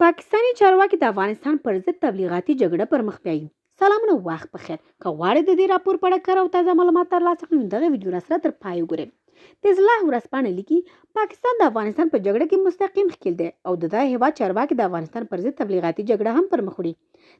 پاکستاني چارواکي د افغانستان پر ضد تبلیغاتي جګړه پر مخ بیایي. سلامونه، وخت بخیر. که غواړئ د دې راپور په اړه کره او تازه معلومات ترلاسه کړئ، نو دغه ویډیو راسره تر پای وګورئ. د اصلاح ورځپاڼه لیکي پاکستان د افغانستان په جګړه کې مستقیم ښکیل دی او د دغه هیواد چارواکي د افغانستان پر ضد تبلیغاتي جګړه هم پر مخ وړي.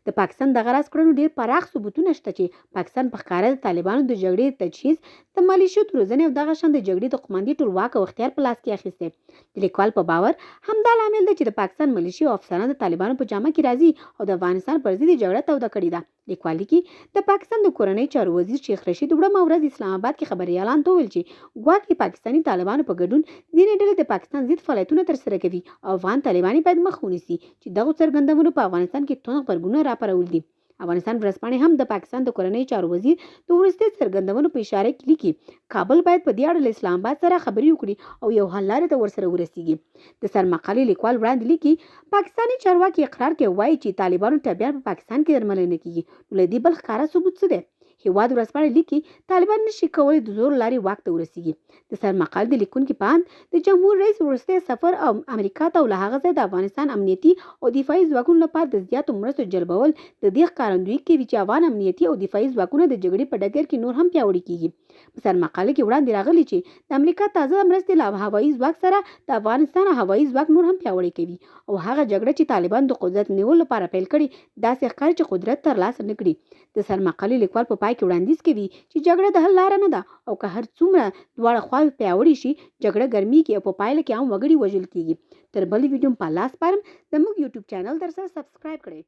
د پاکستان دغه راز کړنو ډېر پراخ ثبوتونه شته چې پاکستان په ښکاره د طالبانو د جګړې تجهیز، د ملیشو د روزنې او دغه شان د جګړې د قوماندې ټولواک او اختیار په لاس کې اخیستی. د لیکوال په باور همدا لامل دی چې د پاکستان ملیشې او افسران د طالبانو په جامه کې راځي او د افغانستان پر ضد جګړه توده کړې ده. لیکوال لیکي د پاکستان د کورنۍ چارو وزیر شیخ رشید وړمه ورځ اسلام آباد کې خبریالانو ته وویل چې ګواکې پاکستاني طالبانو په ګډون ځینې ډلې د پاکستان ضد فعالیتونه ترسره کوي او افغان طالبان باید مخ ونیسي چې دغو څرګندونو په افغانستان کې توند غبرګونونه راپارول دي. افغانستان ورځپاڼې هم د پاکستان د کورنۍ چارو وزیر د وروستي څرګندونو په اشاره کې لیکي کابل باید په دې اړه له اسلام آباد سره خبرې وکړي او یو حل لارې ته ورسره ورسیږي. د سرمقالې لیکوال وړاندې لیکي پاکستاني چارواکي اقرار کوي وایي چې طالبانو ته بیا په پاکستان کې درملنه کیږي. نو له دې بل ښکاره ثبوت څه دی؟ هیواد ورځپاڼه لیکي طالبان نشي کولی د زور لارې واک ته ورسیږي. د سرمقالې د لیکونکي په اند د جمهور رئیس وروستی سفر او امریکا ته او له هغه ځای د افغانستان امنیتي او دفاعي ځواکونو لپاره د زیاتو مرستو جلبول د دې ښکارندویي کوي چې افغان امنیتي او دفاعي ځواکونه د جګړې په ډګر کې نور هم پیاوړي کیږي. په سرمقاله کې وړاندې راغلي چې د امریکا تازه مرستې له هوایي ځواک سره د افغانستان هوایي ځواک نور هم پیاوړی کوي او هغه جګړه چې طالبان د قدرت نیولو لپاره پیل کړي داسې ښکاري چې قدرت ترلاسه نه کړي. د سرمقالې لیکوال په پای کې وړاندیز کوي چې جګړه د حل لاره نه ده او که هر څومره دواړه خواوې پیاوړې شي جګړه ګرمیږي او په پایله کې هم وګړي وژل کیږي. تر بلې ویډیو په لاس سپارم. زموږ یوټیوب چینل درسره سبسکرایب کړئ.